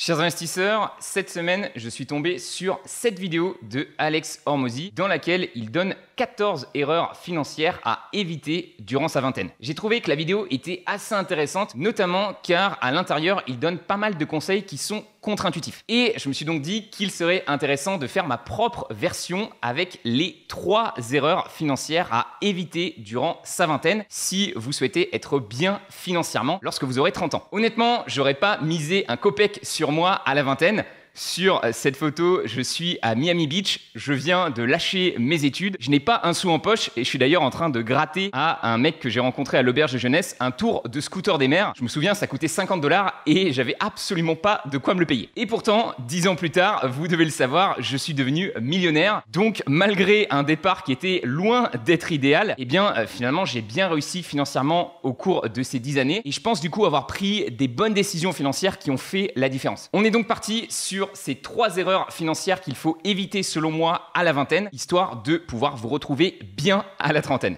Chers investisseurs, cette semaine, je suis tombé sur cette vidéo de Alex Hormozi dans laquelle il donne 14 erreurs financières à éviter durant sa vingtaine. J'ai trouvé que la vidéo était assez intéressante, notamment car à l'intérieur, il donne pas mal de conseils qui sont contre-intuitifs. Et je me suis donc dit qu'il serait intéressant de faire ma propre version avec les 3 erreurs financières à éviter durant sa vingtaine si vous souhaitez être bien financièrement lorsque vous aurez 30 ans. Honnêtement, j'aurais pas misé un copec sur moi à la vingtaine. Sur cette photo, je suis à Miami Beach, je viens de lâcher mes études, je n'ai pas un sou en poche et je suis d'ailleurs en train de gratter à un mec que j'ai rencontré à l'auberge de jeunesse un tour de scooter des mers. Je me souviens, ça coûtait 50 $ et j'avais absolument pas de quoi me le payer. Et pourtant, 10 ans plus tard, vous devez le savoir, je suis devenu millionnaire. Donc malgré un départ qui était loin d'être idéal, eh bien finalement j'ai bien réussi financièrement au cours de ces 10 années et je pense du coup avoir pris des bonnes décisions financières qui ont fait la différence. On est donc parti sur ces 3 erreurs financières qu'il faut éviter selon moi à la vingtaine, histoire de pouvoir vous retrouver bien à la trentaine.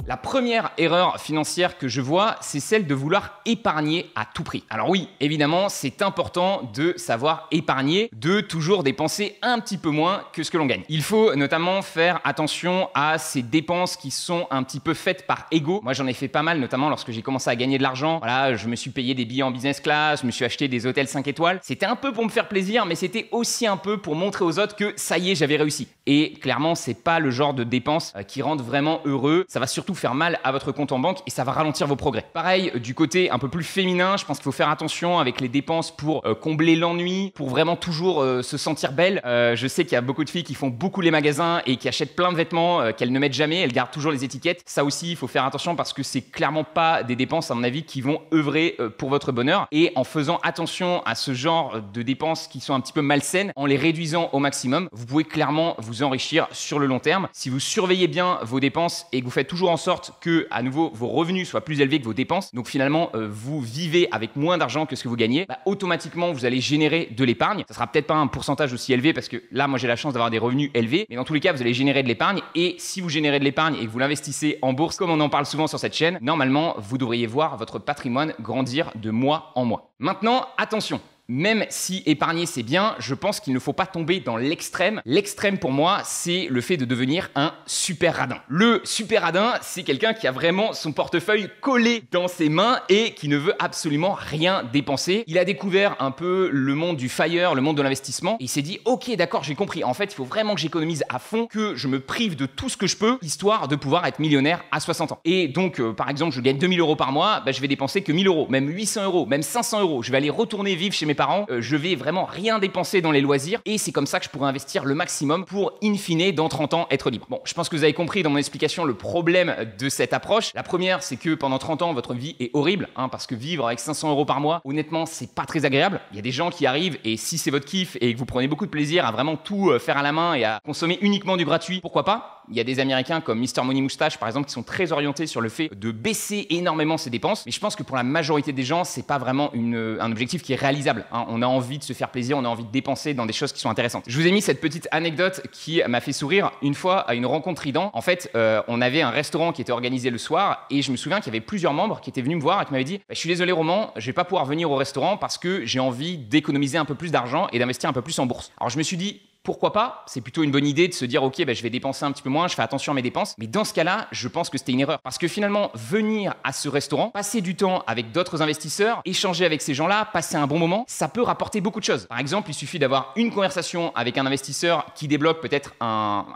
La première erreur financière que je vois, c'est celle de vouloir épargner à tout prix. Alors oui, évidemment, c'est important de savoir épargner, de toujours dépenser un petit peu moins que ce que l'on gagne. Il faut notamment faire attention à ces dépenses qui sont un petit peu faites par ego. Moi, j'en ai fait pas mal, notamment lorsque j'ai commencé à gagner de l'argent. Voilà, je me suis payé des billets en business class, je me suis acheté des hôtels 5 étoiles. C'était un peu pour me faire plaisir, mais c'était aussi un peu pour montrer aux autres que ça y est, j'avais réussi. Et clairement, c'est pas le genre de dépenses qui rendent vraiment heureux. Ça va surtout faire mal à votre compte en banque et ça va ralentir vos progrès. Pareil, du côté un peu plus féminin, je pense qu'il faut faire attention avec les dépenses pour combler l'ennui, pour vraiment toujours se sentir belle. Je sais qu'il y a beaucoup de filles qui font beaucoup les magasins et qui achètent plein de vêtements qu'elles ne mettent jamais, elles gardent toujours les étiquettes. Ça aussi, il faut faire attention parce que c'est clairement pas des dépenses, à mon avis, qui vont œuvrer pour votre bonheur. Et en faisant attention à ce genre de dépenses qui sont un petit peu malsaines, en les réduisant au maximum, vous pouvez clairement vous enrichir sur le long terme. Si vous surveillez bien vos dépenses et que vous faites toujours en sorte que à nouveau vos revenus soient plus élevés que vos dépenses, donc finalement vous vivez avec moins d'argent que ce que vous gagnez, automatiquement vous allez générer de l'épargne. Ça sera peut-être pas un pourcentage aussi élevé parce que là moi j'ai la chance d'avoir des revenus élevés, mais dans tous les cas vous allez générer de l'épargne et si vous générez de l'épargne et que vous l'investissez en bourse comme on en parle souvent sur cette chaîne, normalement vous devriez voir votre patrimoine grandir de mois en mois. Maintenant attention, même si épargner c'est bien, je pense qu'il ne faut pas tomber dans l'extrême. L'extrême pour moi, c'est le fait de devenir un super radin. Le super radin, c'est quelqu'un qui a vraiment son portefeuille collé dans ses mains et qui ne veut absolument rien dépenser. Il a découvert un peu le monde du FIRE, le monde de l'investissement, et il s'est dit ok d'accord, j'ai compris, en fait il faut vraiment que j'économise à fond, que je me prive de tout ce que je peux, histoire de pouvoir être millionnaire à 60 ans. Et donc par exemple je gagne 2000 € par mois, je vais dépenser que 1000 €, même 800 €, même 500 €. Je vais aller retourner vivre chez mes parents, je vais vraiment rien dépenser dans les loisirs et c'est comme ça que je pourrais investir le maximum pour in fine dans 30 ans être libre. Bon, je pense que vous avez compris dans mon explication le problème de cette approche. La première, c'est que pendant 30 ans, votre vie est horrible, parce que vivre avec 500 € par mois, honnêtement, c'est pas très agréable. Il y a des gens qui arrivent et si c'est votre kiff et que vous prenez beaucoup de plaisir à vraiment tout faire à la main et à consommer uniquement du gratuit, pourquoi pas? Il y a des Américains comme Mr. Money Moustache par exemple qui sont très orientés sur le fait de baisser énormément ses dépenses, mais je pense que pour la majorité des gens, c'est pas vraiment un objectif qui est réalisable. On a envie de se faire plaisir, on a envie de dépenser dans des choses qui sont intéressantes. Je vous ai mis cette petite anecdote qui m'a fait sourire une fois à une rencontre Trident. En fait, on avait un restaurant qui était organisé le soir et je me souviens qu'il y avait plusieurs membres qui étaient venus me voir et qui m'avaient dit je suis désolé Roman, je vais pas pouvoir venir au restaurant parce que j'ai envie d'économiser un peu plus d'argent et d'investir un peu plus en bourse. Alors je me suis dit pourquoi pas? C'est plutôt une bonne idée de se dire ok, je vais dépenser un petit peu moins, je fais attention à mes dépenses. Mais dans ce cas-là, je pense que c'était une erreur. Parce que finalement, venir à ce restaurant, passer du temps avec d'autres investisseurs, échanger avec ces gens-là, passer un bon moment, ça peut rapporter beaucoup de choses. Par exemple, il suffit d'avoir une conversation avec un investisseur qui débloque peut-être un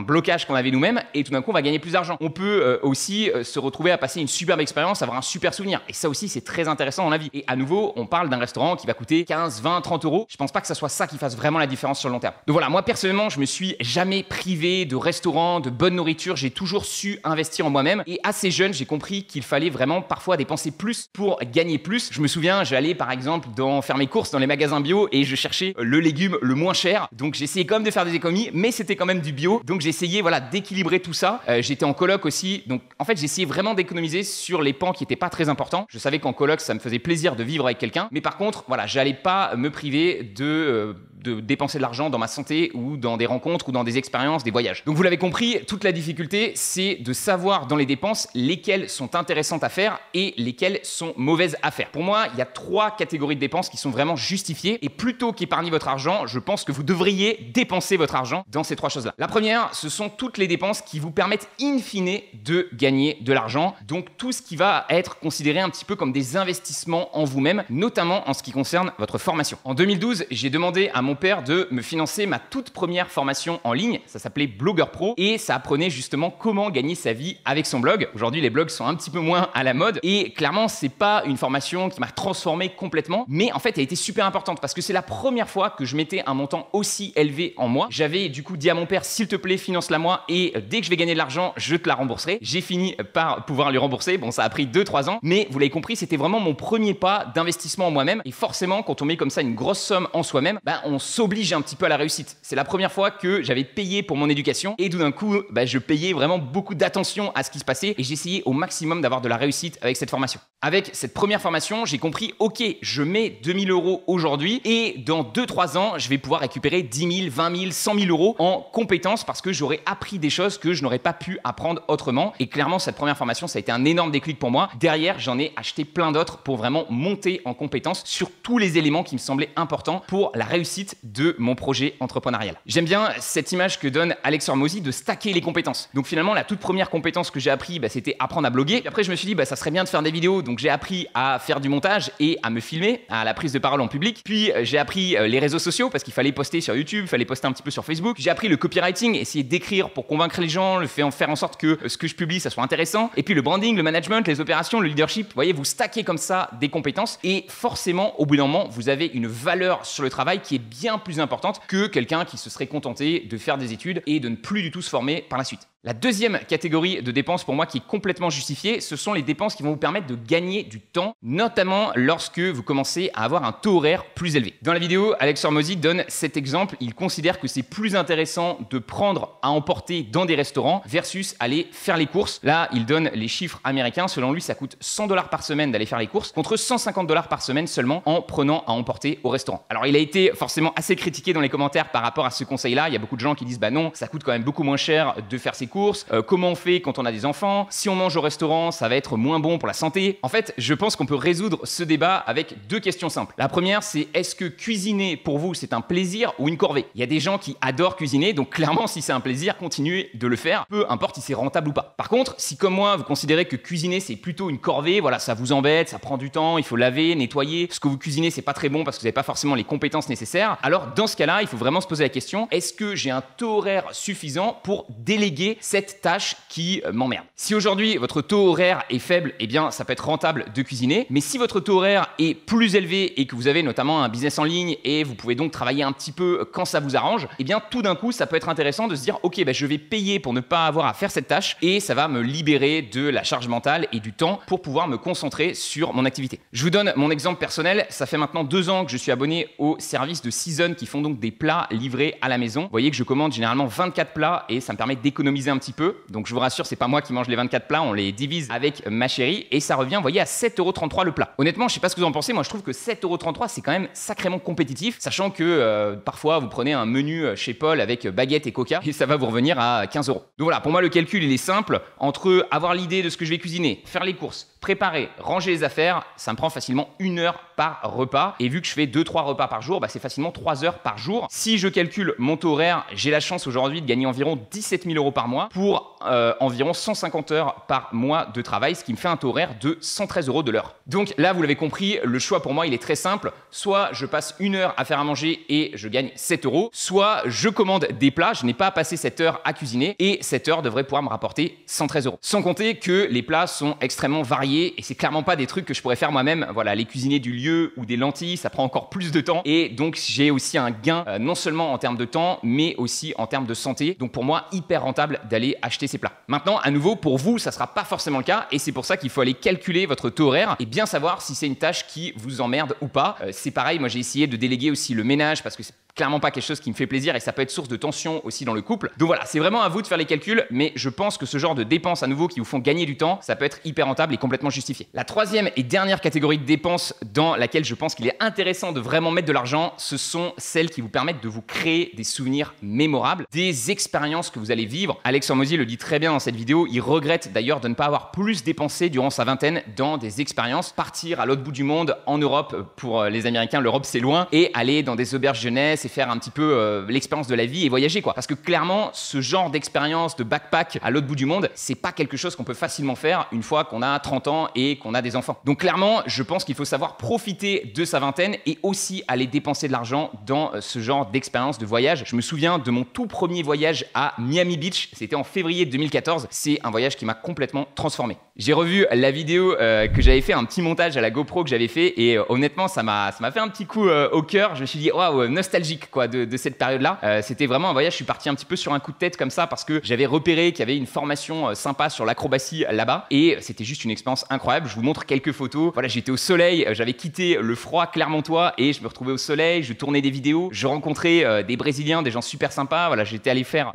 blocage qu'on avait nous-mêmes et tout d'un coup, on va gagner plus d'argent. On peut aussi se retrouver à passer une superbe expérience, avoir un super souvenir. Et ça aussi, c'est très intéressant dans la vie. Et à nouveau, on parle d'un restaurant qui va coûter 15, 20, 30 €. Je pense pas que ça soit ça qui fasse vraiment la différence sur le long terme. Donc voilà, moi personnellement, je me suis jamais privé de restaurants, de bonne nourriture. J'ai toujours su investir en moi-même. Et assez jeune, j'ai compris qu'il fallait vraiment parfois dépenser plus pour gagner plus. Je me souviens, j'allais par exemple faire mes courses dans les magasins bio et je cherchais le légume le moins cher. Donc j'essayais quand même de faire des économies, mais c'était quand même du bio. Donc j'essayais d'équilibrer tout ça. J'étais en coloc aussi. Donc en fait, j'essayais vraiment d'économiser sur les pans qui n'étaient pas très importants. Je savais qu'en coloc, ça me faisait plaisir de vivre avec quelqu'un. Mais par contre, j'allais pas me priver de dépenser de l'argent dans ma santé ou dans des rencontres ou dans des expériences, des voyages. Donc vous l'avez compris, toute la difficulté, c'est de savoir dans les dépenses lesquelles sont intéressantes à faire et lesquelles sont mauvaises à faire. Pour moi, il y a 3 catégories de dépenses qui sont vraiment justifiées et plutôt qu'épargner votre argent, je pense que vous devriez dépenser votre argent dans ces 3 choses-là. La première, ce sont toutes les dépenses qui vous permettent in fine de gagner de l'argent. Donc tout ce qui va être considéré un petit peu comme des investissements en vous-même, notamment en ce qui concerne votre formation. En 2012, j'ai demandé à mon père de me financer ma toute première formation en ligne. Ça s'appelait Blogueur Pro et ça apprenait justement comment gagner sa vie avec son blog. Aujourd'hui, les blogs sont un petit peu moins à la mode et clairement, c'est pas une formation qui m'a transformé complètement, mais en fait, elle a été super importante parce que c'est la première fois que je mettais un montant aussi élevé en moi. J'avais du coup dit à mon père, s'il te plaît, finance-la moi et dès que je vais gagner de l'argent, je te la rembourserai. J'ai fini par pouvoir lui rembourser. Bon, ça a pris 2-3 ans, mais vous l'avez compris, c'était vraiment mon premier pas d'investissement en moi-même. Et forcément, quand on met comme ça une grosse somme en soi-même, on s'oblige un petit peu à la réussite. C'est la première fois que j'avais payé pour mon éducation et tout d'un coup, je payais vraiment beaucoup d'attention à ce qui se passait et j'essayais au maximum d'avoir de la réussite avec cette formation. Avec cette première formation, j'ai compris, ok, je mets 2000 € aujourd'hui et dans 2-3 ans, je vais pouvoir récupérer 10 000, 20 000, 100 000 € en compétences parce que j'aurais appris des choses que je n'aurais pas pu apprendre autrement. Et clairement, cette première formation, ça a été un énorme déclic pour moi. Derrière, j'en ai acheté plein d'autres pour vraiment monter en compétences sur tous les éléments qui me semblaient importants pour la réussite de mon projet entrepreneurial. J'aime bien cette image que donne Alex Hormozy de stacker les compétences. Donc finalement, la toute première compétence que j'ai appris, c'était apprendre à bloguer. Puis après, je me suis dit, ça serait bien de faire des vidéos. Donc j'ai appris à faire du montage et à me filmer, à la prise de parole en public. Puis j'ai appris les réseaux sociaux parce qu'il fallait poster sur YouTube, il fallait poster un petit peu sur Facebook. J'ai appris le copywriting, essayer d'écrire pour convaincre les gens, faire en sorte que ce que je publie, ça soit intéressant. Et puis le branding, le management, les opérations, le leadership. Vous voyez, vous stackez comme ça des compétences et forcément, au bout d'un moment, vous avez une valeur sur le travail qui est bien plus importante que quelqu'un qui se serait contenté de faire des études et de ne plus du tout se former par la suite. La deuxième catégorie de dépenses pour moi qui est complètement justifiée, ce sont les dépenses qui vont vous permettre de gagner du temps, notamment lorsque vous commencez à avoir un taux horaire plus élevé. Dans la vidéo, Alex Hormozy donne cet exemple. Il considère que c'est plus intéressant de prendre à emporter dans des restaurants versus aller faire les courses. Là, il donne les chiffres américains. Selon lui, ça coûte 100 $ par semaine d'aller faire les courses contre 150 $ par semaine seulement en prenant à emporter au restaurant. Alors, il a été forcément assez critiqué dans les commentaires par rapport à ce conseil-là. Il y a beaucoup de gens qui disent non, ça coûte quand même beaucoup moins cher de faire ses courses. Comment on fait quand on a des enfants? Si on mange au restaurant, ça va être moins bon pour la santé. En fait, je pense qu'on peut résoudre ce débat avec 2 questions simples. La première, c'est est-ce que cuisiner pour vous, c'est un plaisir ou une corvée? Il y a des gens qui adorent cuisiner, donc clairement, si c'est un plaisir, continuez de le faire, peu importe si c'est rentable ou pas. Par contre, si comme moi, vous considérez que cuisiner, c'est plutôt une corvée, voilà, ça vous embête, ça prend du temps, il faut laver, nettoyer, ce que vous cuisinez, c'est pas très bon parce que vous n'avez pas forcément les compétences nécessaires, alors dans ce cas-là, il faut vraiment se poser la question, est-ce que j'ai un taux horaire suffisant pour déléguer cette tâche qui m'emmerde? Si aujourd'hui votre taux horaire est faible, eh bien ça peut être rentable de cuisiner, mais si votre taux horaire est plus élevé et que vous avez notamment un business en ligne et vous pouvez donc travailler un petit peu quand ça vous arrange, eh bien tout d'un coup ça peut être intéressant de se dire ok, je vais payer pour ne pas avoir à faire cette tâche et ça va me libérer de la charge mentale et du temps pour pouvoir me concentrer sur mon activité. Je vous donne mon exemple personnel, ça fait maintenant 2 ans que je suis abonné au service de Season qui font donc des plats livrés à la maison. Vous voyez que je commande généralement 24 plats et ça me permet d'économiser un petit peu. Donc je vous rassure, c'est pas moi qui mange les 24 plats, on les divise avec ma chérie et ça revient, vous voyez, à 7,33 € le plat. Honnêtement, je sais pas ce que vous en pensez, moi je trouve que 7,33 € c'est quand même sacrément compétitif, sachant que parfois vous prenez un menu chez Paul avec baguette et coca et ça va vous revenir à 15 €. Donc voilà, pour moi le calcul il est simple, entre avoir l'idée de ce que je vais cuisiner, faire les courses, préparer, ranger les affaires, ça me prend facilement 1 heure par repas et vu que je fais 2-3 repas par jour, c'est facilement 3 heures par jour. Si je calcule mon taux horaire, j'ai la chance aujourd'hui de gagner environ 17 000 € par mois pour environ 150 heures par mois de travail, ce qui me fait un taux horaire de 113 € de l'heure. Donc là, vous l'avez compris, le choix pour moi, il est très simple. Soit je passe 1 heure à faire à manger et je gagne 7 €, soit je commande des plats, je n'ai pas à passer cette heure à cuisiner et cette heure devrait pouvoir me rapporter 113 €. Sans compter que les plats sont extrêmement variés et c'est clairement pas des trucs que je pourrais faire moi-même. Voilà, les cuisiner du lieu ou des lentilles, ça prend encore plus de temps et donc j'ai aussi un gain non seulement en termes de temps, mais aussi en termes de santé. Donc pour moi, hyper rentable d'aller acheter ces plats. Maintenant, à nouveau, pour vous, ça sera pas forcément le cas et c'est pour ça qu'il faut aller calculer votre taux horaire et bien savoir si c'est une tâche qui vous emmerde ou pas. C'est pareil, moi j'ai essayé de déléguer aussi le ménage parce que c'est clairement pas quelque chose qui me fait plaisir et ça peut être source de tension aussi dans le couple. Donc voilà, c'est vraiment à vous de faire les calculs, mais je pense que ce genre de dépenses à nouveau qui vous font gagner du temps, ça peut être hyper rentable et complètement justifié. La troisième et dernière catégorie de dépenses dans laquelle je pense qu'il est intéressant de vraiment mettre de l'argent, ce sont celles qui vous permettent de vous créer des souvenirs mémorables, des expériences que vous allez vivre. Alex Hormozy le dit très bien dans cette vidéo, il regrette d'ailleurs de ne pas avoir plus dépensé durant sa vingtaine dans des expériences, partir à l'autre bout du monde, en Europe, pour les Américains, l'Europe c'est loin, et aller dans des auberges jeunesse et faire un petit peu l'expérience de la vie et voyager quoi. Parce que clairement, ce genre d'expérience de backpack à l'autre bout du monde, c'est pas quelque chose qu'on peut facilement faire une fois qu'on a 30 ans et qu'on a des enfants. Donc clairement, je pense qu'il faut savoir profiter de sa vingtaine et aussi aller dépenser de l'argent dans ce genre d'expérience de voyage. Je me souviens de mon tout premier voyage à Miami Beach, c'était en février 2014. C'est un voyage qui m'a complètement transformé. J'ai revu la vidéo que j'avais fait, un petit montage à la GoPro que j'avais fait et honnêtement ça m'a fait un petit coup au cœur. Je me suis dit waouh, nostalgique quoi de cette période-là. C'était vraiment un voyage, je suis parti un petit peu sur un coup de tête comme ça parce que j'avais repéré qu'il y avait une formation sympa sur l'acrobatie là-bas et c'était juste une expérience incroyable. Je vous montre quelques photos. Voilà, j'étais au soleil, j'avais quitté le froid clermontois et je me retrouvais au soleil, je tournais des vidéos, je rencontrais des Brésiliens, des gens super sympas. Voilà, j'étais allé faire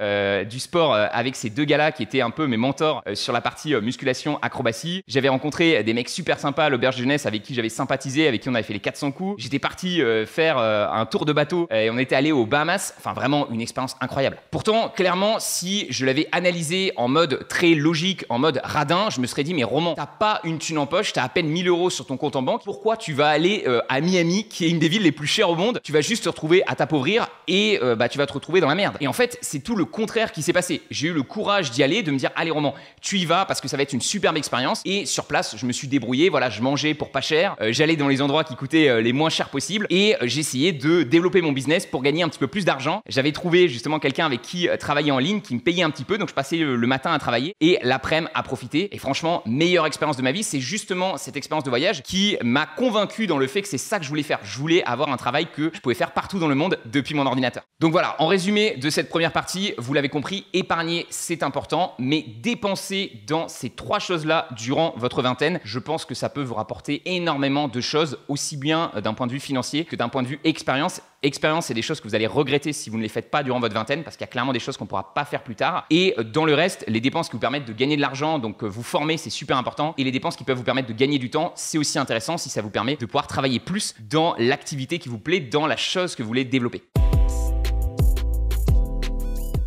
du sport avec ces deux gars-là qui étaient un peu mes mentors sur la partie musculation acrobatie. J'avais rencontré des mecs super sympas à l'auberge jeunesse avec qui j'avais sympathisé, avec qui on avait fait les 400 coups. J'étais parti faire un tour de bateau et on était allé aux Bahamas. Enfin, vraiment une expérience incroyable. Pourtant, clairement, si je l'avais analysé en mode très logique, en mode radin, je me serais dit, mais Roman, t'as pas une thune en poche, t'as à peine 1000 € sur ton compte en banque. Pourquoi tu vas aller à Miami, qui est une des villes les plus chères au monde? Tu vas juste te retrouver à t'appauvrir et tu vas te retrouver dans la merde. Et en fait, c'est tout le contraire qui s'est passé. J'ai eu le courage d'y aller, de me dire, allez Roman, tu y vas parce que ça va être une superbe expérience. Et sur place, je me suis débrouillé. Voilà, je mangeais pour pas cher. J'allais dans les endroits qui coûtaient les moins chers possibles et j'essayais de développer mon business pour gagner un petit peu plus d'argent. J'avais trouvé justement quelqu'un avec qui travailler en ligne, qui me payait un petit peu. Donc je passais le matin à travailler et l'après-midi à profiter. Et franchement, meilleure expérience de ma vie, c'est justement cette expérience de voyage qui m'a convaincu dans le fait que c'est ça que je voulais faire. Je voulais avoir un travail que je pouvais faire partout dans le monde depuis mon ordinateur. Donc voilà, en résumé de cette première partie, vous l'avez compris, épargner c'est important, mais dépenser dans ces trois choses-là durant votre vingtaine, je pense que ça peut vous rapporter énormément de choses, aussi bien d'un point de vue financier que d'un point de vue expérience. Expérience, c'est des choses que vous allez regretter si vous ne les faites pas durant votre vingtaine parce qu'il y a clairement des choses qu'on ne pourra pas faire plus tard. Et dans le reste, les dépenses qui vous permettent de gagner de l'argent, donc vous former, c'est super important. Et les dépenses qui peuvent vous permettre de gagner du temps, c'est aussi intéressant si ça vous permet de pouvoir travailler plus dans l'activité qui vous plaît, dans la chose que vous voulez développer.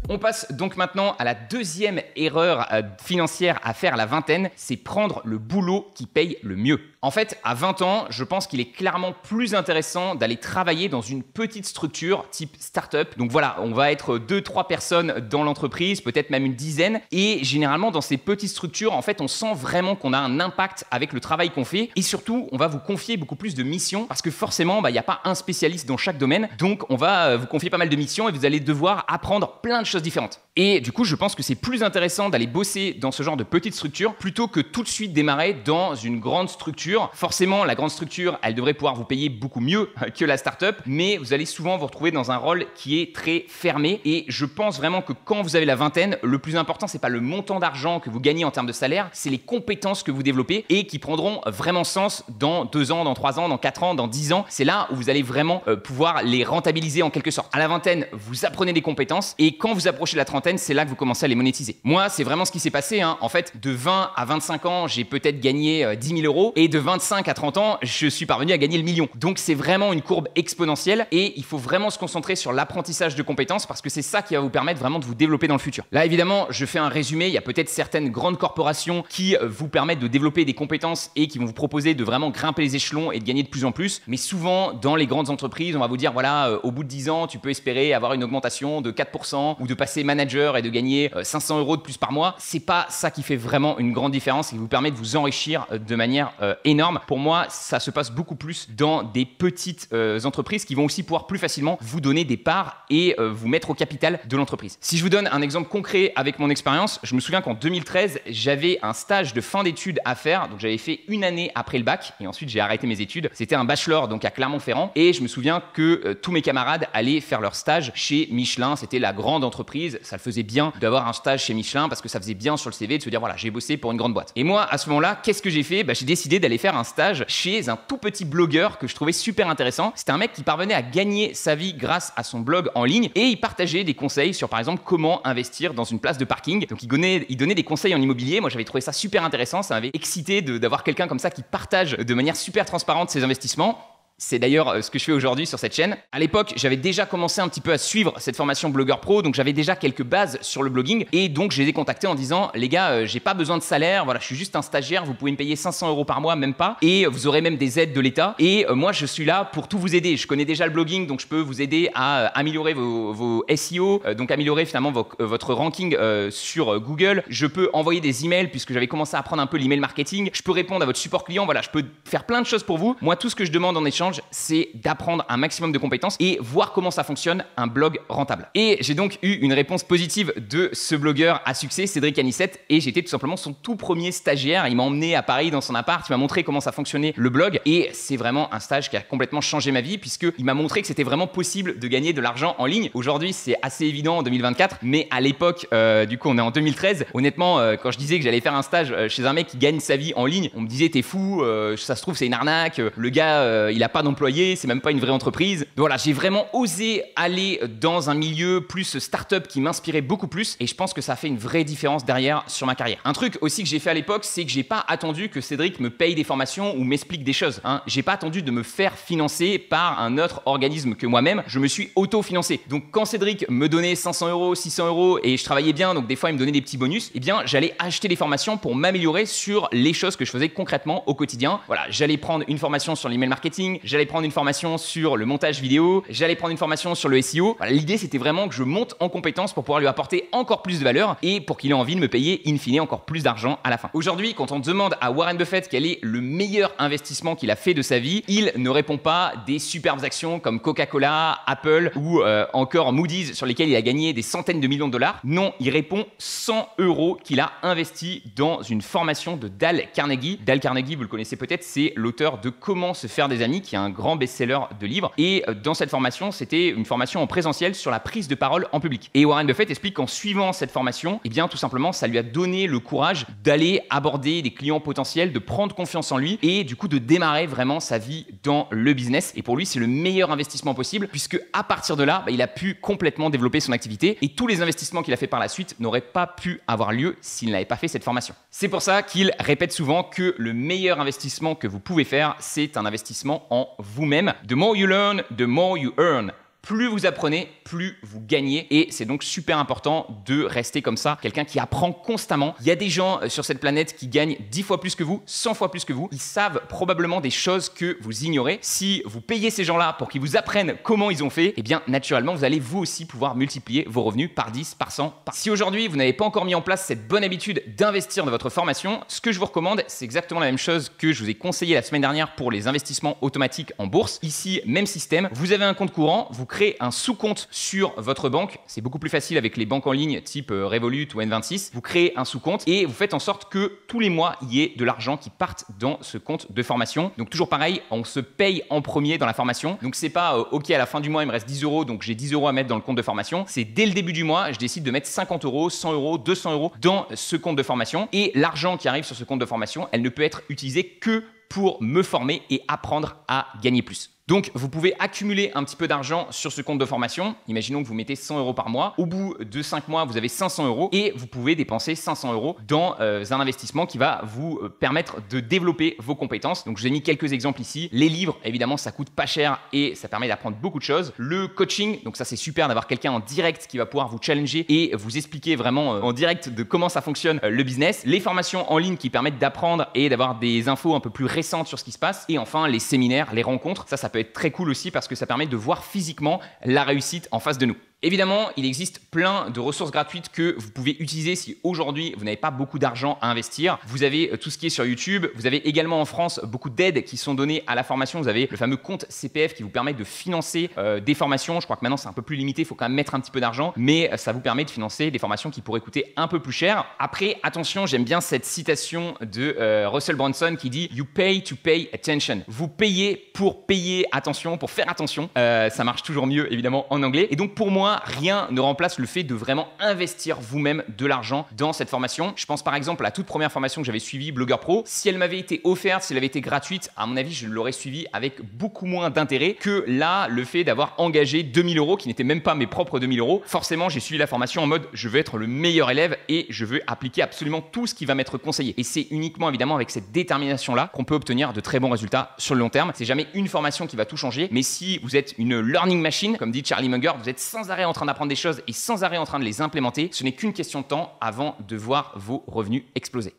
On passe donc maintenant à la deuxième erreur financière à faire à la vingtaine, c'est prendre le boulot qui paye le mieux. En fait, à 20 ans, je pense qu'il est clairement plus intéressant d'aller travailler dans une petite structure type start-up. Donc voilà, on va être 2-3 personnes dans l'entreprise, peut-être même une dizaine. Et généralement, dans ces petites structures, en fait, on sent vraiment qu'on a un impact avec le travail qu'on fait. Et surtout, on va vous confier beaucoup plus de missions parce que forcément, il n'y a pas un spécialiste dans chaque domaine. Donc, on va vous confier pas mal de missions et vous allez devoir apprendre plein de choses différentes. Et du coup, je pense que c'est plus intéressant d'aller bosser dans ce genre de petite structure plutôt que tout de suite démarrer dans une grande structure. Forcément, la grande structure, elle devrait pouvoir vous payer beaucoup mieux que la start-up, mais vous allez souvent vous retrouver dans un rôle qui est très fermé. Et je pense vraiment que quand vous avez la vingtaine, le plus important, c'est pas le montant d'argent que vous gagnez en termes de salaire, c'est les compétences que vous développez et qui prendront vraiment sens dans 2 ans, dans 3 ans, dans 4 ans, dans 10 ans. C'est là où vous allez vraiment pouvoir les rentabiliser en quelque sorte. À la vingtaine, vous apprenez des compétences et quand vous approchez la trentaine, c'est là que vous commencez à les monétiser. Moi, c'est vraiment ce qui s'est passé. En fait, de 20 à 25 ans, j'ai peut-être gagné 10 000 € et de 25 à 30 ans, je suis parvenu à gagner le million. Donc, c'est vraiment une courbe exponentielle et il faut vraiment se concentrer sur l'apprentissage de compétences parce que c'est ça qui va vous permettre vraiment de vous développer dans le futur. Là, évidemment, je fais un résumé. Il y a peut-être certaines grandes corporations qui vous permettent de développer des compétences et qui vont vous proposer de vraiment grimper les échelons et de gagner de plus en plus. Mais souvent, dans les grandes entreprises, on va vous dire, voilà, au bout de 10 ans, tu peux espérer avoir une augmentation de 4% ou de passer manager et de gagner 500 € de plus par mois. C'est pas ça qui fait vraiment une grande différence et qui vous permet de vous enrichir de manière énorme. Pour moi, ça se passe beaucoup plus dans des petites entreprises qui vont aussi pouvoir plus facilement vous donner des parts et vous mettre au capital de l'entreprise. Si je vous donne un exemple concret avec mon expérience, je me souviens qu'en 2013, j'avais un stage de fin d'études à faire. Donc, j'avais fait une année après le bac et ensuite j'ai arrêté mes études. C'était un bachelor donc à Clermont-Ferrand et je me souviens que tous mes camarades allaient faire leur stage chez Michelin. C'était la grande entreprise. Ça le faisait bien d'avoir un stage chez Michelin parce que ça faisait bien sur le CV de se dire voilà, j'ai bossé pour une grande boîte. Et moi, à ce moment-là, qu'est-ce que j'ai fait? J'ai décidé d'aller allé faire un stage chez un tout petit blogueur que je trouvais super intéressant. C'était un mec qui parvenait à gagner sa vie grâce à son blog en ligne et il partageait des conseils sur par exemple comment investir dans une place de parking. Donc il donnait des conseils en immobilier. Moi j'avais trouvé ça super intéressant, ça m'avait excité d'avoir quelqu'un comme ça qui partage de manière super transparente ses investissements. C'est d'ailleurs ce que je fais aujourd'hui sur cette chaîne. À l'époque, j'avais déjà commencé un petit peu à suivre cette formation blogueur pro, donc j'avais déjà quelques bases sur le blogging et donc je les ai contactés en disant les gars, j'ai pas besoin de salaire, voilà, je suis juste un stagiaire, vous pouvez me payer 500 € par mois, même pas, et vous aurez même des aides de l'État. Et moi, je suis là pour tout vous aider. Je connais déjà le blogging, donc je peux vous aider à améliorer vos SEO, donc améliorer finalement votre ranking sur Google. Je peux envoyer des emails puisque j'avais commencé à apprendre un peu l'email marketing. Je peux répondre à votre support client. Voilà, je peux faire plein de choses pour vous. Moi, tout ce que je demande en échange, c'est d'apprendre un maximum de compétences et voir comment ça fonctionne un blog rentable. Et j'ai donc eu une réponse positive de ce blogueur à succès, Cédric Anissette, et j'étais tout simplement son tout premier stagiaire. Il m'a emmené à Paris dans son appart, il m'a montré comment ça fonctionnait le blog et c'est vraiment un stage qui a complètement changé ma vie puisqu'il m'a montré que c'était vraiment possible de gagner de l'argent en ligne. Aujourd'hui, c'est assez évident en 2024, mais à l'époque, du coup, on est en 2013. Honnêtement, quand je disais que j'allais faire un stage chez un mec qui gagne sa vie en ligne, on me disait t'es fou, ça se trouve c'est une arnaque, le gars, il a pas d'employé, c'est même pas une vraie entreprise. Donc voilà, j'ai vraiment osé aller dans un milieu plus startup qui m'inspirait beaucoup plus et je pense que ça a fait une vraie différence derrière sur ma carrière. Un truc aussi que j'ai fait à l'époque, c'est que j'ai pas attendu que Cédric me paye des formations ou m'explique des choses. J'ai pas attendu de me faire financer par un autre organisme que moi-même. Je me suis auto-financé. Donc quand Cédric me donnait 500 €, 600 € et je travaillais bien, donc des fois il me donnait des petits bonus, eh bien j'allais acheter des formations pour m'améliorer sur les choses que je faisais concrètement au quotidien. Voilà, j'allais prendre une formation sur l'email marketing, j'allais prendre une formation sur le montage vidéo, j'allais prendre une formation sur le SEO. Voilà, l'idée c'était vraiment que je monte en compétences pour pouvoir lui apporter encore plus de valeur et pour qu'il ait envie de me payer in fine encore plus d'argent à la fin. Aujourd'hui, quand on demande à Warren Buffett quel est le meilleur investissement qu'il a fait de sa vie, il ne répond pas des superbes actions comme Coca-Cola, Apple ou encore Moody's sur lesquelles il a gagné des centaines de millions de dollars. Non, il répond 100 € qu'il a investi dans une formation de Dale Carnegie. Dale Carnegie, vous le connaissez peut-être, c'est l'auteur de Comment se faire des amis, qui est un grand best-seller de livres. Et dans cette formation, c'était une formation en présentiel sur la prise de parole en public. Et Warren Buffett explique qu'en suivant cette formation, eh bien tout simplement, ça lui a donné le courage d'aller aborder des clients potentiels, de prendre confiance en lui et du coup de démarrer vraiment sa vie dans le business. Et pour lui, c'est le meilleur investissement possible puisque à partir de là, il a pu complètement développer son activité et tous les investissements qu'il a fait par la suite n'auraient pas pu avoir lieu s'il n'avait pas fait cette formation. C'est pour ça qu'il répète souvent que le meilleur investissement que vous pouvez faire, c'est un investissement en vous-même. The more you learn, the more you earn. Plus vous apprenez, plus vous gagnez et c'est donc super important de rester comme ça, quelqu'un qui apprend constamment. Il y a des gens sur cette planète qui gagnent 10 fois plus que vous, 100 fois plus que vous. Ils savent probablement des choses que vous ignorez. Si vous payez ces gens-là pour qu'ils vous apprennent comment ils ont fait, eh bien naturellement, vous allez vous aussi pouvoir multiplier vos revenus par 10, par 100, Si aujourd'hui, vous n'avez pas encore mis en place cette bonne habitude d'investir dans votre formation, ce que je vous recommande, c'est exactement la même chose que je vous ai conseillé la semaine dernière pour les investissements automatiques en bourse. Ici, même système. Vous avez un compte courant, vous créez un sous-compte sur votre banque. C'est beaucoup plus facile avec les banques en ligne type Revolut ou N26. Vous créez un sous-compte et vous faites en sorte que tous les mois, il y ait de l'argent qui parte dans ce compte de formation. Donc toujours pareil, on se paye en premier dans la formation. Donc c'est pas OK, à la fin du mois, il me reste 10 €, donc j'ai 10 € à mettre dans le compte de formation. C'est dès le début du mois, je décide de mettre 50 €, 100 €, 200 € dans ce compte de formation. Et l'argent qui arrive sur ce compte de formation, elle ne peut être utilisée que pour me former et apprendre à gagner plus. Donc, vous pouvez accumuler un petit peu d'argent sur ce compte de formation. Imaginons que vous mettez 100 € par mois. Au bout de 5 mois, vous avez 500 € et vous pouvez dépenser 500 € dans un investissement qui va vous permettre de développer vos compétences. Donc, je vous ai mis quelques exemples ici. Les livres, évidemment, ça coûte pas cher et ça permet d'apprendre beaucoup de choses. Le coaching, donc ça, c'est super d'avoir quelqu'un en direct qui va pouvoir vous challenger et vous expliquer vraiment en direct de comment ça fonctionne le business. Les formations en ligne qui permettent d'apprendre et d'avoir des infos un peu plus récentes sur ce qui se passe. Et enfin, les séminaires, les rencontres. Ça peut être très cool aussi parce que ça permet de voir physiquement la réussite en face de nous. Évidemment, il existe plein de ressources gratuites que vous pouvez utiliser si aujourd'hui vous n'avez pas beaucoup d'argent à investir. Vous avez tout ce qui est sur YouTube. Vous avez également en France beaucoup d'aides qui sont données à la formation. Vous avez le fameux compte CPF qui vous permet de financer des formations. Je crois que maintenant c'est un peu plus limité, il faut quand même mettre un petit peu d'argent, mais ça vous permet de financer des formations qui pourraient coûter un peu plus cher. Après, attention, j'aime bien cette citation de Russell Brunson qui dit « You pay to pay attention ». Vous payez pour payer attention, pour faire attention. Ça marche toujours mieux évidemment en anglais. Et donc pour moi, moi, rien ne remplace le fait de vraiment investir vous-même de l'argent dans cette formation. Je pense par exemple à la toute première formation que j'avais suivie, Blogueur Pro. Si elle m'avait été offerte, si elle avait été gratuite, à mon avis, je l'aurais suivie avec beaucoup moins d'intérêt que là, le fait d'avoir engagé 2000 €, qui n'étaient même pas mes propres 2000 €. Forcément, j'ai suivi la formation en mode je veux être le meilleur élève et je veux appliquer absolument tout ce qui va m'être conseillé. Et c'est uniquement évidemment avec cette détermination-là qu'on peut obtenir de très bons résultats sur le long terme. C'est jamais une formation qui va tout changer, mais si vous êtes une learning machine, comme dit Charlie Munger, vous êtes sans arrêt en train d'apprendre des choses et sans arrêt en train de les implémenter, ce n'est qu'une question de temps avant de voir vos revenus exploser.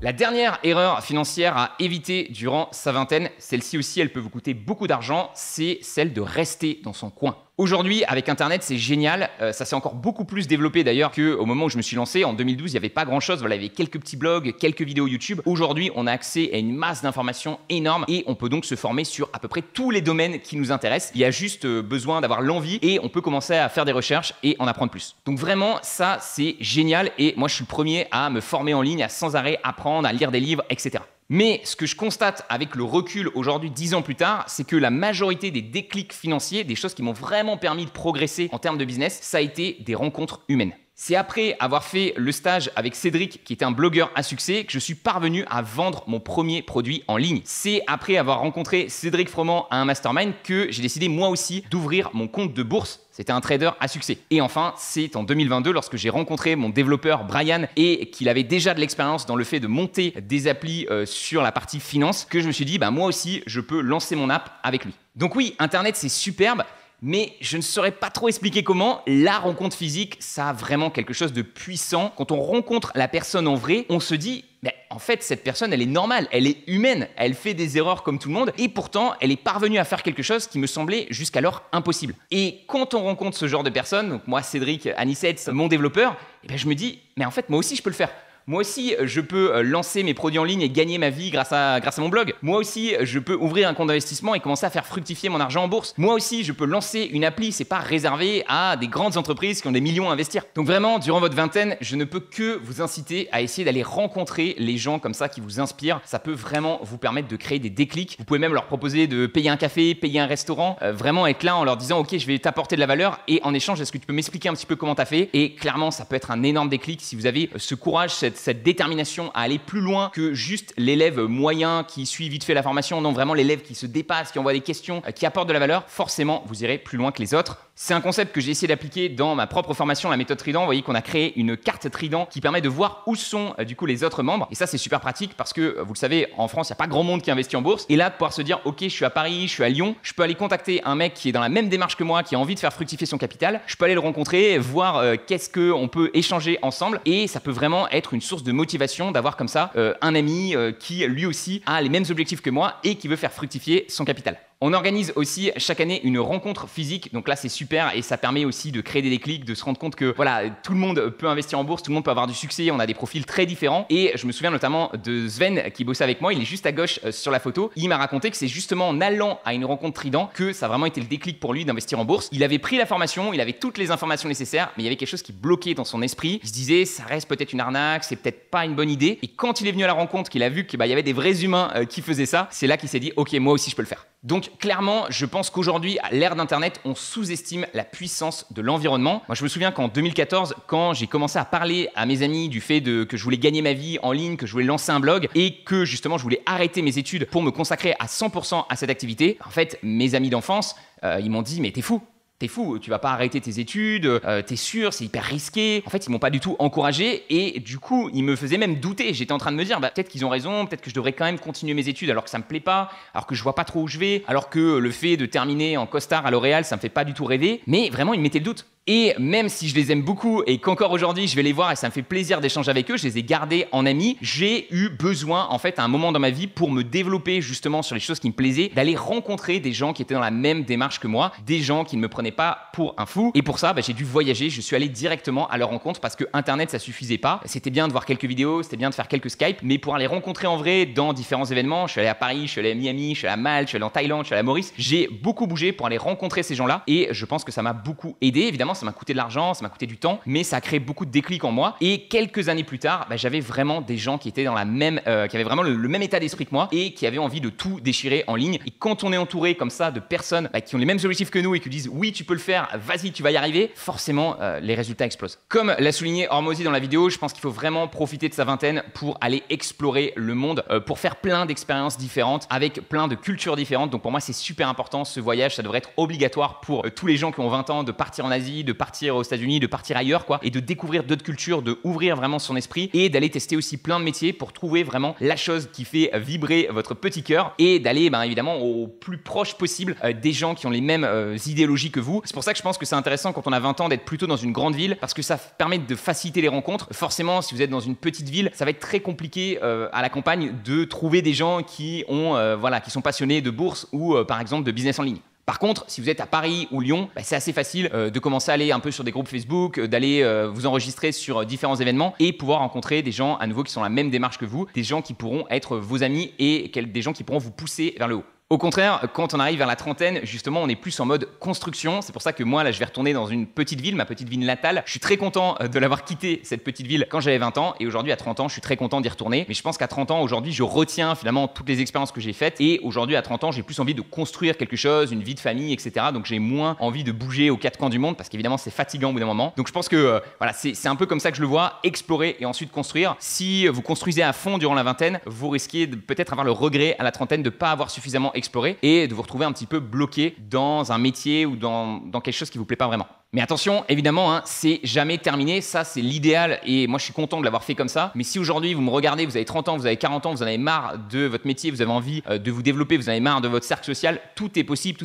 La dernière erreur financière à éviter durant sa vingtaine, celle-ci aussi, elle peut vous coûter beaucoup d'argent, c'est celle de rester dans son coin. Aujourd'hui, avec Internet, c'est génial. Ça s'est encore beaucoup plus développé d'ailleurs qu'au moment où je me suis lancé. En 2012, il n'y avait pas grand-chose. Voilà, il y avait quelques petits blogs, quelques vidéos YouTube. Aujourd'hui, on a accès à une masse d'informations énorme et on peut donc se former sur à peu près tous les domaines qui nous intéressent. Il y a juste besoin d'avoir l'envie et on peut commencer à faire des recherches et en apprendre plus. Donc vraiment, ça, c'est génial et moi, je suis le premier à me former en ligne, à sans arrêt apprendre, à lire des livres, etc. Mais ce que je constate avec le recul aujourd'hui, 10 ans plus tard, c'est que la majorité des déclics financiers, des choses qui m'ont vraiment permis de progresser en termes de business, ça a été des rencontres humaines. C'est après avoir fait le stage avec Cédric, qui était un blogueur à succès, que je suis parvenu à vendre mon premier produit en ligne. C'est après avoir rencontré Cédric Froment à un mastermind que j'ai décidé moi aussi d'ouvrir mon compte de bourse. C'était un trader à succès. Et enfin, c'est en 2022, lorsque j'ai rencontré mon développeur Brian et qu'il avait déjà de l'expérience dans le fait de monter des applis sur la partie finance, que je me suis dit, moi aussi, je peux lancer mon app avec lui. Donc oui, Internet, c'est superbe. Mais je ne saurais pas trop expliquer comment. La rencontre physique, ça a vraiment quelque chose de puissant. Quand on rencontre la personne en vrai, on se dit, en fait, cette personne, elle est normale, elle est humaine, elle fait des erreurs comme tout le monde et pourtant, elle est parvenue à faire quelque chose qui me semblait jusqu'alors impossible. Et quand on rencontre ce genre de personnes, donc moi, Cédric, Anicet, mon développeur, je me dis, mais en fait, moi aussi, je peux le faire. Moi aussi, je peux lancer mes produits en ligne et gagner ma vie grâce à mon blog. Moi aussi, je peux ouvrir un compte d'investissement et commencer à faire fructifier mon argent en bourse. Moi aussi, je peux lancer une appli. C'est pas réservé à des grandes entreprises qui ont des millions à investir. Donc vraiment, durant votre vingtaine, je ne peux que vous inciter à essayer d'aller rencontrer les gens comme ça qui vous inspirent. Ça peut vraiment vous permettre de créer des déclics. Vous pouvez même leur proposer de payer un café, payer un restaurant. Vraiment être là en leur disant « Ok, je vais t'apporter de la valeur et en échange, est-ce que tu peux m'expliquer un petit peu comment t'as fait ?» Et clairement, ça peut être un énorme déclic si vous avez ce courage, cette détermination à aller plus loin que juste l'élève moyen qui suit vite fait la formation. Non, vraiment l'élève qui se dépasse, qui envoie des questions, qui apporte de la valeur. Forcément, vous irez plus loin que les autres. C'est un concept que j'ai essayé d'appliquer dans ma propre formation, la méthode Trident. Vous voyez qu'on a créé une carte Trident qui permet de voir où sont du coup les autres membres. Et ça, c'est super pratique parce que vous le savez, en France, il n'y a pas grand monde qui investit en bourse. Et là, de pouvoir se dire, ok, je suis à Paris, je suis à Lyon, je peux aller contacter un mec qui est dans la même démarche que moi, qui a envie de faire fructifier son capital. Je peux aller le rencontrer, voir qu'est-ce qu'on peut échanger ensemble. Et ça peut vraiment être une source de motivation d'avoir comme ça un ami qui lui aussi a les mêmes objectifs que moi et qui veut faire fructifier son capital. On organise aussi chaque année une rencontre physique, donc là c'est super et ça permet aussi de créer des déclics, de se rendre compte que voilà, tout le monde peut investir en bourse, tout le monde peut avoir du succès, on a des profils très différents et je me souviens notamment de Sven qui bossait avec moi, il est juste à gauche sur la photo, il m'a raconté que c'est justement en allant à une rencontre Trident que ça a vraiment été le déclic pour lui d'investir en bourse. Il avait pris la formation, il avait toutes les informations nécessaires, mais il y avait quelque chose qui bloquait dans son esprit, il se disait ça reste peut-être une arnaque, c'est peut-être pas une bonne idée et quand il est venu à la rencontre, qu'il a vu qu'il y avait des vrais humains qui faisaient ça, c'est là qu'il s'est dit ok, moi aussi je peux le faire. Donc clairement, je pense qu'aujourd'hui, à l'ère d'Internet, on sous-estime la puissance de l'environnement. Moi, je me souviens qu'en 2014, quand j'ai commencé à parler à mes amis du fait que je voulais gagner ma vie en ligne, que je voulais lancer un blog et que justement, je voulais arrêter mes études pour me consacrer à 100% à cette activité, en fait, mes amis d'enfance, ils m'ont dit « mais t'es fou !» T'es fou, tu vas pas arrêter tes études, t'es sûr, c'est hyper risqué. En fait, ils m'ont pas du tout encouragé et du coup, ils me faisaient même douter. J'étais en train de me dire, peut-être qu'ils ont raison, peut-être que je devrais quand même continuer mes études alors que ça me plaît pas, alors que je vois pas trop où je vais, alors que le fait de terminer en costard à L'Oréal, ça me fait pas du tout rêver. Mais vraiment, ils me mettaient le doute. Et même si je les aime beaucoup et qu'encore aujourd'hui je vais les voir et ça me fait plaisir d'échanger avec eux, je les ai gardés en amis, j'ai eu besoin en fait à un moment dans ma vie pour me développer justement sur les choses qui me plaisaient, d'aller rencontrer des gens qui étaient dans la même démarche que moi, des gens qui ne me prenaient pas pour un fou. Et pour ça, j'ai dû voyager, je suis allé directement à leur rencontre parce que Internet ça suffisait pas. C'était bien de voir quelques vidéos, c'était bien de faire quelques Skype, mais pour aller rencontrer en vrai dans différents événements, je suis allé à Paris, je suis allé à Miami, je suis allé à Malte, je suis allé en Thaïlande, je suis allé à Maurice, j'ai beaucoup bougé pour aller rencontrer ces gens-là et je pense que ça m'a beaucoup aidé. Évidemment, ça m'a coûté de l'argent, ça m'a coûté du temps, mais ça a créé beaucoup de déclics en moi. Et quelques années plus tard, j'avais vraiment des gens qui étaient dans la même, qui avaient vraiment le même état d'esprit que moi et qui avaient envie de tout déchirer en ligne. Et quand on est entouré comme ça de personnes qui ont les mêmes objectifs que nous et qui disent oui, tu peux le faire, vas-y, tu vas y arriver, forcément, les résultats explosent. Comme l'a souligné Hormozy dans la vidéo, je pense qu'il faut vraiment profiter de sa vingtaine pour aller explorer le monde, pour faire plein d'expériences différentes avec plein de cultures différentes. Donc pour moi, c'est super important ce voyage, ça devrait être obligatoire pour tous les gens qui ont 20 ans de partir en Asie, de partir aux États-Unis, de partir ailleurs quoi, et de découvrir d'autres cultures, de ouvrir vraiment son esprit et d'aller tester aussi plein de métiers pour trouver vraiment la chose qui fait vibrer votre petit cœur et d'aller évidemment au plus proche possible des gens qui ont les mêmes idéologies que vous. C'est pour ça que je pense que c'est intéressant quand on a 20 ans d'être plutôt dans une grande ville parce que ça permet de faciliter les rencontres. Forcément, si vous êtes dans une petite ville, ça va être très compliqué à la campagne de trouver des gens qui ont qui sont passionnés de bourse ou par exemple de business en ligne. Par contre, si vous êtes à Paris ou Lyon, c'est assez facile de commencer à aller un peu sur des groupes Facebook, d'aller vous enregistrer sur différents événements et pouvoir rencontrer des gens à nouveau qui sont la même démarche que vous, des gens qui pourront être vos amis et des gens qui pourront vous pousser vers le haut. Au contraire, quand on arrive vers la trentaine, justement, on est plus en mode construction. C'est pour ça que moi, là, je vais retourner dans une petite ville, ma petite ville natale. Je suis très content de l'avoir quitté, cette petite ville, quand j'avais 20 ans. Et aujourd'hui, à 30 ans, je suis très content d'y retourner. Mais je pense qu'à 30 ans, aujourd'hui, je retiens finalement toutes les expériences que j'ai faites. Et aujourd'hui, à 30 ans, j'ai plus envie de construire quelque chose, une vie de famille, etc. Donc, j'ai moins envie de bouger aux quatre coins du monde parce qu'évidemment, c'est fatigant au bout d'un moment. Donc, je pense que c'est un peu comme ça que je le vois, explorer et ensuite construire. Si vous construisez à fond durant la vingtaine, vous risquez de peut-être avoir le regret à la trentaine de ne pas avoir suffisamment exploré et de vous retrouver un petit peu bloqué dans un métier ou dans quelque chose qui vous plaît pas vraiment. Mais attention, évidemment, c'est jamais terminé. Ça, c'est l'idéal et moi, je suis content de l'avoir fait comme ça. Mais si aujourd'hui, vous me regardez, vous avez 30 ans, vous avez 40 ans, vous en avez marre de votre métier, vous avez envie de vous développer, vous en avez marre de votre cercle social, tout est possible,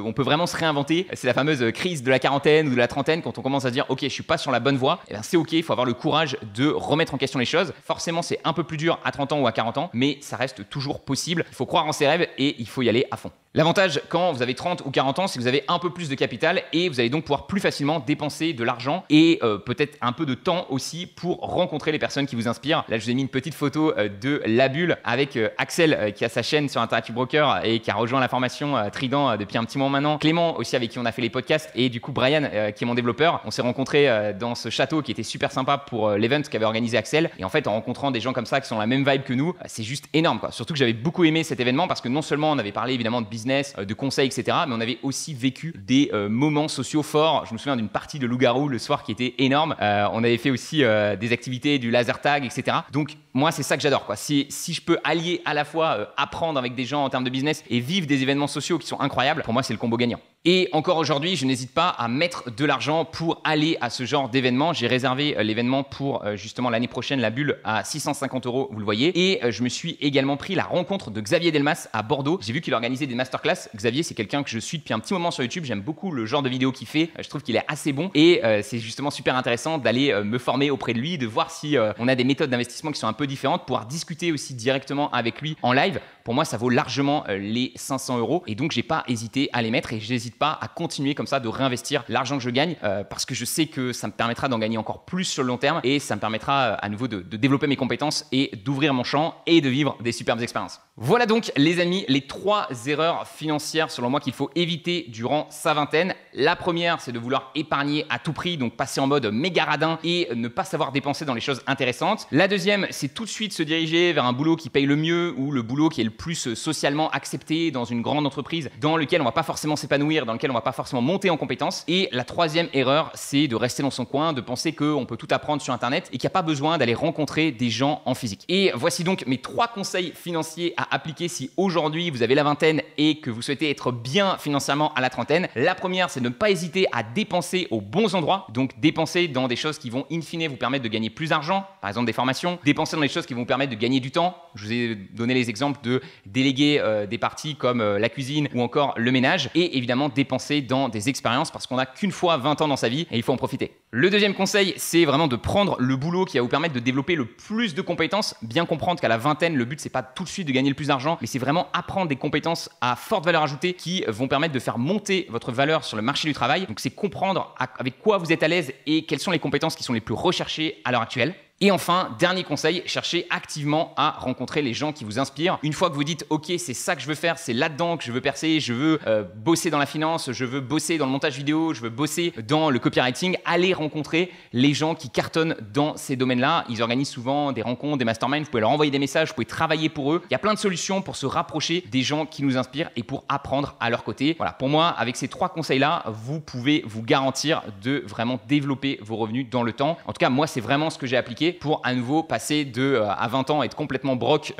on peut vraiment se réinventer. C'est la fameuse crise de la quarantaine ou de la trentaine quand on commence à se dire « Ok, je suis pas sur la bonne voie », c'est ok, il faut avoir le courage de remettre en question les choses. Forcément, c'est un peu plus dur à 30 ans ou à 40 ans, mais ça reste toujours possible. Il faut croire en ses rêves et il faut y aller à fond. L'avantage quand vous avez 30 ou 40 ans, c'est que vous avez un peu plus de capital et vous allez donc pouvoir plus facilement dépenser de l'argent et peut-être un peu de temps aussi pour rencontrer les personnes qui vous inspirent. Là, je vous ai mis une petite photo de La Bulle avec Axel qui a sa chaîne sur Interactive Broker et qui a rejoint la formation Trident depuis un petit moment maintenant. Clément aussi avec qui on a fait les podcasts et du coup Brian qui est mon développeur. On s'est rencontrés dans ce château qui était super sympa pour l'event qu'avait organisé Axel. Et en fait, en rencontrant des gens comme ça qui sont la même vibe que nous, c'est juste énorme quoi. Surtout que j'avais beaucoup aimé cet événement parce que non seulement on avait parlé évidemment de business, de conseils, etc. Mais on avait aussi vécu des moments sociaux forts. Je me souviens d'une partie de loup-garou le soir qui était énorme. On avait fait aussi des activités, du laser tag, etc. Donc moi, c'est ça que j'adore, quoi. Si je peux allier à la fois apprendre avec des gens en termes de business et vivre des événements sociaux qui sont incroyables, pour moi, c'est le combo gagnant. Et encore aujourd'hui, je n'hésite pas à mettre de l'argent pour aller à ce genre d'événement. J'ai réservé l'événement pour justement l'année prochaine, La Bulle, à 650 €, vous le voyez. Et je me suis également pris la rencontre de Xavier Delmas à Bordeaux. J'ai vu qu'il organisait des masterclass. Xavier, c'est quelqu'un que je suis depuis un petit moment sur YouTube. J'aime beaucoup le genre de vidéos qu'il fait. Je trouve qu'il est assez bon. Et c'est justement super intéressant d'aller me former auprès de lui, de voir si on a des méthodes d'investissement qui sont un peu différentes, pouvoir discuter aussi directement avec lui en live. Pour moi, ça vaut largement les 500 €. Et donc, j'ai pas hésité à les mettre et j'hésite pas à continuer comme ça de réinvestir l'argent que je gagne parce que je sais que ça me permettra d'en gagner encore plus sur le long terme et ça me permettra à nouveau de développer mes compétences et d'ouvrir mon champ et de vivre des superbes expériences. Voilà donc les amis, les 3 erreurs financières selon moi qu'il faut éviter durant sa vingtaine. La première, c'est de vouloir épargner à tout prix, donc passer en mode méga radin et ne pas savoir dépenser dans les choses intéressantes. La deuxième, c'est tout de suite se diriger vers un boulot qui paye le mieux ou le boulot qui est le plus socialement accepté dans une grande entreprise dans lequel on va pas forcément s'épanouir, dans lequel on va pas forcément monter en compétences. Et la troisième erreur, c'est de rester dans son coin, de penser qu'on peut tout apprendre sur Internet et qu'il n'y a pas besoin d'aller rencontrer des gens en physique. Et voici donc mes 3 conseils financiers à appliquer si aujourd'hui vous avez la vingtaine et que vous souhaitez être bien financièrement à la trentaine. La première, c'est de ne pas hésiter à dépenser aux bons endroits, donc dépenser dans des choses qui vont in fine vous permettre de gagner plus d'argent, par exemple des formations, dépenser dans des choses qui vont vous permettre de gagner du temps. Je vous ai donné les exemples de déléguer des parties comme la cuisine ou encore le ménage et évidemment dépenser dans des expériences parce qu'on n'a qu'une fois 20 ans dans sa vie et il faut en profiter. Le deuxième conseil, c'est vraiment de prendre le boulot qui va vous permettre de développer le plus de compétences. Bien comprendre qu'à la vingtaine, le but, c'est pas tout de suite de gagner le plus d'argent, mais c'est vraiment apprendre des compétences à forte valeur ajoutée qui vont permettre de faire monter votre valeur sur le marché du travail. Donc, c'est comprendre avec quoi vous êtes à l'aise et quelles sont les compétences qui sont les plus recherchées à l'heure actuelle. Et enfin, dernier conseil, cherchez activement à rencontrer les gens qui vous inspirent. Une fois que vous dites « Ok, c'est ça que je veux faire, c'est là-dedans que je veux percer, je veux bosser dans la finance, je veux bosser dans le montage vidéo, je veux bosser dans le copywriting », allez rencontrer les gens qui cartonnent dans ces domaines-là. Ils organisent souvent des rencontres, des masterminds, vous pouvez leur envoyer des messages, vous pouvez travailler pour eux. Il y a plein de solutions pour se rapprocher des gens qui nous inspirent et pour apprendre à leur côté. Voilà, pour moi, avec ces 3 conseils-là, vous pouvez vous garantir de vraiment développer vos revenus dans le temps. En tout cas, moi, c'est vraiment ce que j'ai appliqué pour à nouveau passer à 20 ans, être complètement broke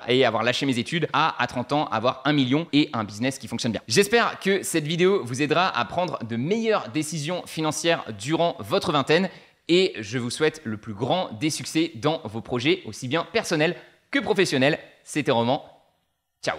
et avoir lâché mes études, à 30 ans, avoir 1 million et un business qui fonctionne bien. J'espère que cette vidéo vous aidera à prendre de meilleures décisions financières durant votre vingtaine et je vous souhaite le plus grand des succès dans vos projets, aussi bien personnels que professionnels. C'était Roman. Ciao.